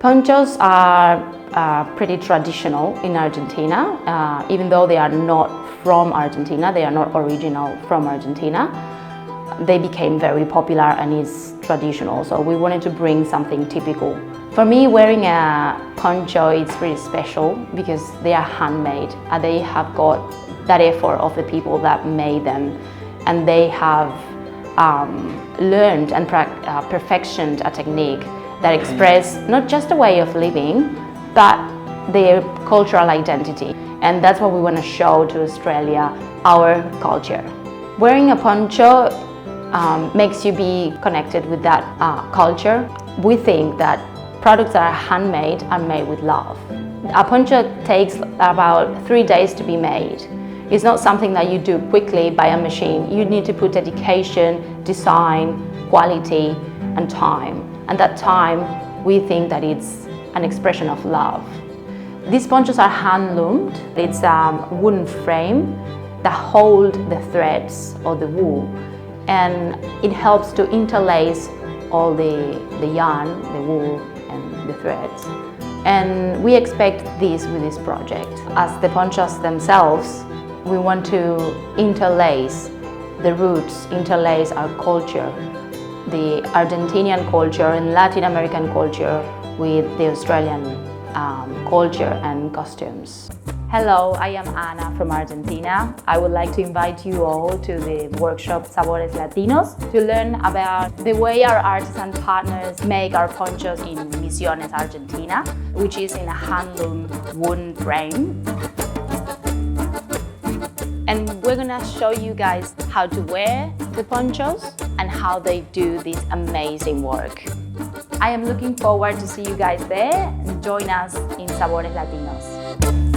Ponchos are pretty traditional in Argentina, even though they are not from Argentina, they are not original from Argentina. They became very popular and is traditional, so we wanted to bring something typical. For me, wearing a poncho is pretty special because they are handmade and they have got that effort of the people that made them, and they have learned and perfected a technique that express not just a way of living, but their cultural identity. And that's what we want to show to Australia, our culture. Wearing a poncho makes you be connected with that culture. We think that products that are handmade are made with love. A poncho takes about 3 days to be made. It's not something that you do quickly by a machine. You need to put dedication, design, quality, and time. And that time, we think that it's an expression of love. These ponchos are hand-loomed. It's a wooden frame that hold the threads or the wool, and it helps to interlace all the yarn, the wool, and the threads. And we expect this with this project. As the ponchos themselves, we want to interlace the roots, interlace our culture, the Argentinian culture and Latin American culture with the Australian culture and costumes. Hello, I am Ana from Argentina. I would like to invite you all to the workshop Sabores Latinos to learn about the way our artisan partners make our ponchos in Misiones, Argentina, which is in a handloom wooden frame. And we're gonna show you guys how to wear the ponchos and how they do this amazing work. I am looking forward to see you guys there and join us in Sabores Latinos.